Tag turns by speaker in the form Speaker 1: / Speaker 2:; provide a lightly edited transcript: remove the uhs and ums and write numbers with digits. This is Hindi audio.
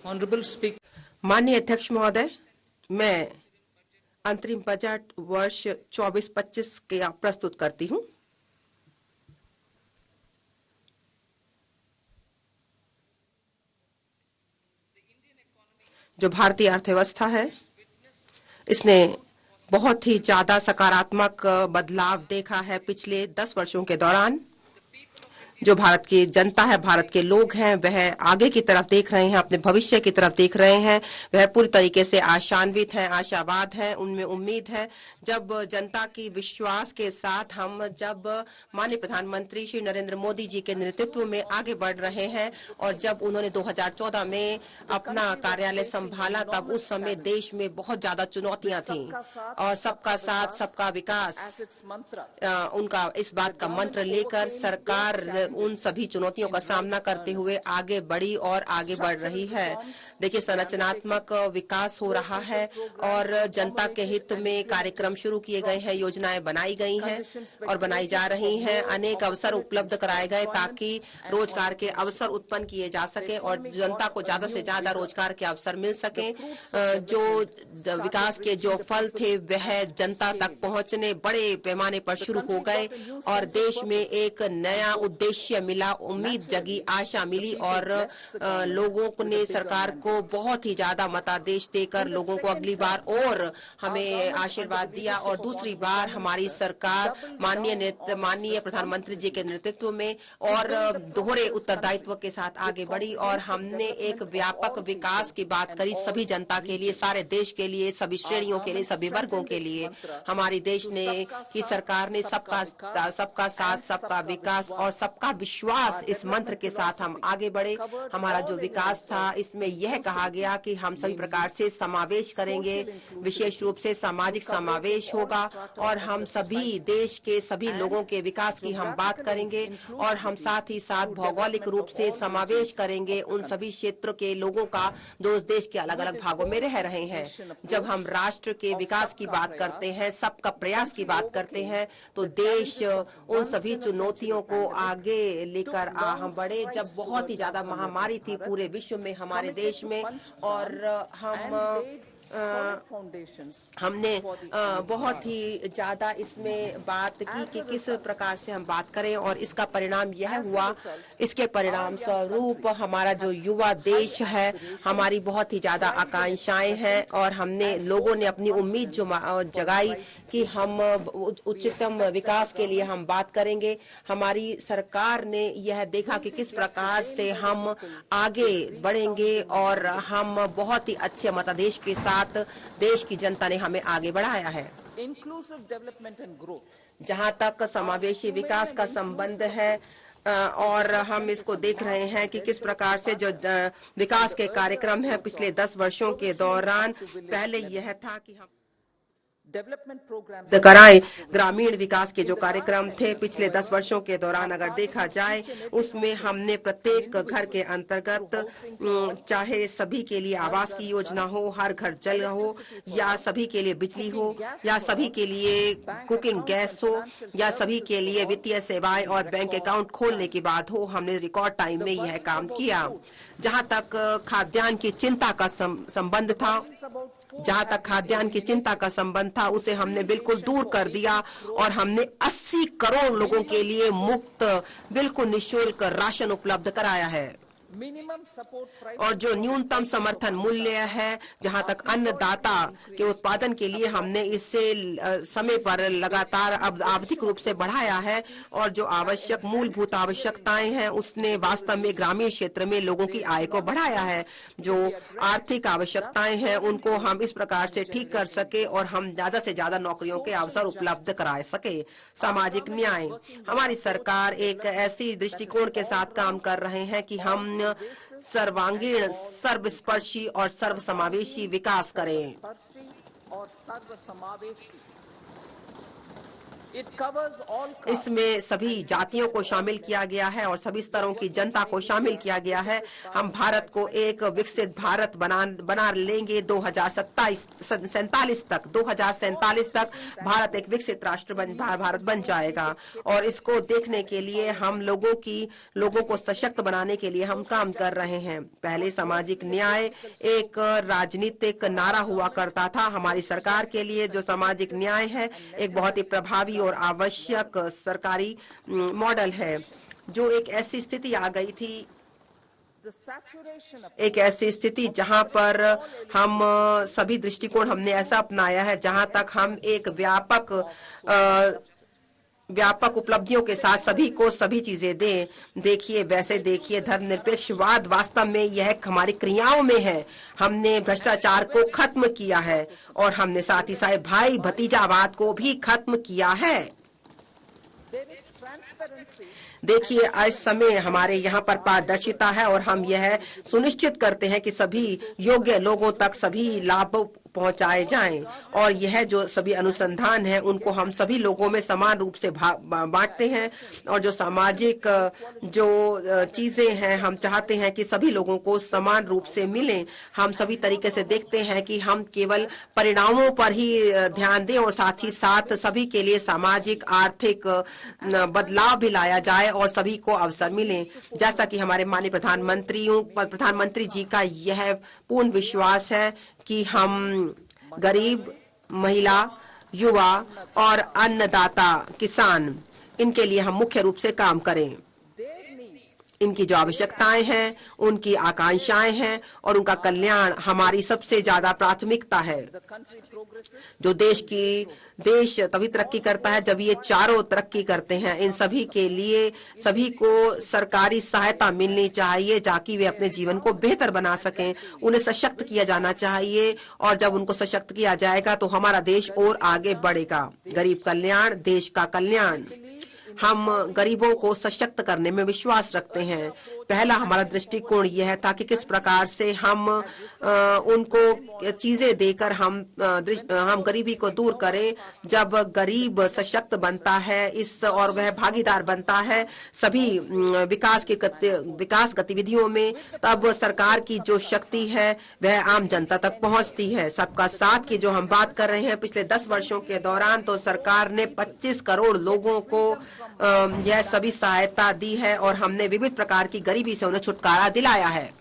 Speaker 1: Honorable Speaker,
Speaker 2: माननीय अध्यक्ष महोदय, मैं अंतरिम बजट वर्ष 24-25 के प्रस्तुत करती हूँ। जो भारतीय अर्थव्यवस्था है, इसने बहुत ही ज्यादा सकारात्मक बदलाव देखा है पिछले 10 वर्षों के दौरान। जो भारत की जनता है, भारत के लोग हैं, वह आगे की तरफ देख रहे हैं, अपने भविष्य की तरफ देख रहे हैं। वह पूरी तरीके से आशान्वित है, आशावाद है, उनमें उम्मीद है। जब जनता की विश्वास के साथ हम जब माननीय प्रधानमंत्री श्री नरेंद्र मोदी जी के नेतृत्व में आगे बढ़ रहे हैं और जब उन्होंने 2014 में अपना कार्यालय संभाला, तब उस समय देश में बहुत ज्यादा चुनौतियां थीं और सबका साथ सबका विकास उनका इस बात का मंत्र लेकर सरकार उन सभी चुनौतियों का सामना करते हुए आगे बढ़ी और आगे बढ़ रही है। देखिए, संरचनात्मक विकास हो रहा है और जनता के हित में कार्यक्रम शुरू किए गए हैं, योजनाएं बनाई गई हैं और बनाई जा रही हैं। अनेक अवसर उपलब्ध कराए गए ताकि रोजगार के अवसर उत्पन्न किए जा सके और जनता को ज्यादा से ज्यादा रोजगार के अवसर मिल सके। जो विकास के जो फल थे वह जनता तक पहुंचने बड़े पैमाने पर शुरू हो गए और देश में एक नया उद्देश्य मिला, उम्मीद जगी, आशा मिली और लोगों ने सरकार को बहुत ही ज्यादा मतादेश देकर लोगों को अगली बार और हमें आशीर्वाद दिया और दूसरी बार हमारी सरकार माननीय प्रधानमंत्री जी के नेतृत्व में और दोहरे उत्तरदायित्व के साथ आगे बढ़ी और हमने एक व्यापक विकास की बात करी सभी जनता के लिए, सारे देश के लिए, सभी श्रेणियों के लिए, सभी वर्गों के लिए। हमारी देश की सरकार ने सबका साथ, सबका विकास और सबका विश्वास इस मंत्र के साथ हम आगे बढ़े। हमारा जो विकास था, इसमें यह कहा गया कि हम सभी प्रकार से समावेश करेंगे, विशेष रूप से सामाजिक समावेश होगा और हम सभी देश के सभी लोगों के विकास की हम बात करेंगे और हम साथ ही साथ भौगोलिक रूप से समावेश करेंगे उन सभी क्षेत्रों के लोगों का जो देश के अलग अलग भागों में रह रहे हैं। जब हम राष्ट्र के विकास की बात करते हैं, सबका प्रयास की बात करते हैं, तो देश उन सभी चुनौतियों को आगे लेकर हम बढ़े। जब बहुत ही ज्यादा महामारी थी पूरे विश्व में, हमारे देश में, और हमने बहुत ही ज्यादा इसमें बात की कि किस प्रकार से हम बात करें और इसका परिणाम यह हुआ। इसके परिणाम स्वरूप हमारा जो युवा देश है, हमारी बहुत ही ज्यादा आकांक्षाएं हैं और हमने लोगों ने अपनी उम्मीद जो जगाई कि हम उच्चतम विकास के लिए हम बात करेंगे। हमारी सरकार ने यह देखा कि किस प्रकार से हम आगे बढ़ेंगे और हम बहुत ही अच्छे मतादेश के साथ देश की जनता ने हमें आगे बढ़ाया है।
Speaker 1: inclusive development and growth.
Speaker 2: जहां तक समावेशी विकास का संबंध है और हम इसको देख रहे हैं कि किस प्रकार से जो विकास के कार्यक्रम है पिछले 10 वर्षों के दौरान, पहले यह था कि हम कराएं ग्रामीण विकास के जो कार्यक्रम थे पिछले 10 वर्षों के दौरान, अगर देखा जाए उसमें हमने प्रत्येक घर के अंतर्गत, चाहे सभी के लिए आवास की योजना हो, हर घर जल हो, या सभी के लिए बिजली हो, या सभी के लिए कुकिंग गैस हो, या सभी के लिए वित्तीय सेवाएं और बैंक अकाउंट खोलने की बात हो, हमने रिकॉर्ड टाइम में यह काम किया। जहां तक खाद्यान्न की चिंता का संबंध था, उसे हमने बिल्कुल दूर कर दिया और हमने 80 करोड़ लोगों के लिए मुफ्त, बिल्कुल निःशुल्क राशन उपलब्ध कराया है। और जो न्यूनतम समर्थन मूल्य है, जहां तक अन्नदाता के उत्पादन के लिए हमने इससे समय पर लगातार आवधिक रूप से बढ़ाया है और जो आवश्यक मूलभूत आवश्यकताएं हैं उसने वास्तव में ग्रामीण क्षेत्र में लोगों की आय को बढ़ाया है। जो आर्थिक आवश्यकताएं हैं उनको हम इस प्रकार से ठीक कर सके और हम ज्यादा से ज्यादा नौकरियों के अवसर उपलब्ध करा सके। सामाजिक न्याय, हमारी सरकार एक ऐसी दृष्टिकोण के साथ काम कर रहे हैं कि हम सर्वांगीण, सर्वस्पर्शी और सर्वसमावेशी विकास करें।
Speaker 1: It covers all castes.
Speaker 2: इसमें सभी जातियों को शामिल किया गया है और सभी स्तरों की जनता को शामिल किया गया है। हम भारत को एक विकसित भारत बना लेंगे 2047 तक भारत एक विकसित राष्ट्र भारत बन जाएगा। और इसको देखने के लिए हम लोगों को सशक्त बनाने के लिए हम काम कर रहे हैं। पहले सामाजिक न्याय एक राजनीतिक नारा हुआ करता था। हमारी सरकार के लिए जो सामाजिक न्याय है एक बहुत ही प्रभावी और आवश्यक सरकारी मॉडल है। जो एक ऐसी स्थिति आ गई थी, एक ऐसी स्थिति जहां पर हम सभी दृष्टिकोण हमने ऐसा अपनाया है जहां तक हम एक व्यापक उपलब्धियों के साथ सभी को सभी चीजें दें। देखिए धर्मनिरपेक्षवाद वास्तव में यह हमारी क्रियाओं में है। हमने भ्रष्टाचार को खत्म किया है और हमने साथ ही साथ भाई भतीजावाद को भी खत्म किया है। देखिए इस समय हमारे यहाँ पर पारदर्शिता है और हम यह सुनिश्चित करते हैं कि सभी योग्य लोगों तक सभी लाभ पहुंचाए जाएं। और यह जो सभी अनुसंधान है उनको हम सभी लोगों में समान रूप से बांटते हैं। और जो सामाजिक जो चीजें हैं हम चाहते हैं कि सभी लोगों को समान रूप से मिलें। हम सभी तरीके से देखते हैं कि हम केवल परिणामों पर ही ध्यान दें और साथ ही साथ सभी के लिए सामाजिक आर्थिक बदलाव भी लाया जाए और सभी को अवसर मिले। जैसा कि हमारे माननीय प्रधानमंत्री जी का यह पूर्ण विश्वास है कि हम गरीब, महिला, युवा और अन्नदाता किसान इनके लिए हम मुख्य रूप से काम करें। इनकी जो आवश्यकताएं हैं, उनकी आकांक्षाएं हैं और उनका कल्याण हमारी सबसे ज्यादा प्राथमिकता है। जो देश तभी तरक्की करता है जब ये चारों तरक्की करते हैं। इन सभी के लिए सभी को सरकारी सहायता मिलनी चाहिए ताकि वे अपने जीवन को बेहतर बना सकें। उन्हें सशक्त किया जाना चाहिए और जब उनको सशक्त किया जाएगा तो हमारा देश और आगे बढ़ेगा। गरीब कल्याण, देश का कल्याण। हम गरीबों को सशक्त करने में विश्वास रखते हैं। पहला हमारा दृष्टिकोण यह है ताकि किस प्रकार से हम उनको चीजें देकर हम गरीबी को दूर करें। जब गरीब सशक्त बनता है और वह भागीदार बनता है सभी विकास गतिविधियों में, तब सरकार की जो शक्ति है वह आम जनता तक पहुंचती है। सबका साथ की जो हम बात कर रहे हैं पिछले 10 वर्षों के दौरान तो सरकार ने 25 करोड़ लोगों को यह सभी सहायता दी है और हमने विविध प्रकार की गरीबी से उन्हें छुटकारा दिलाया है।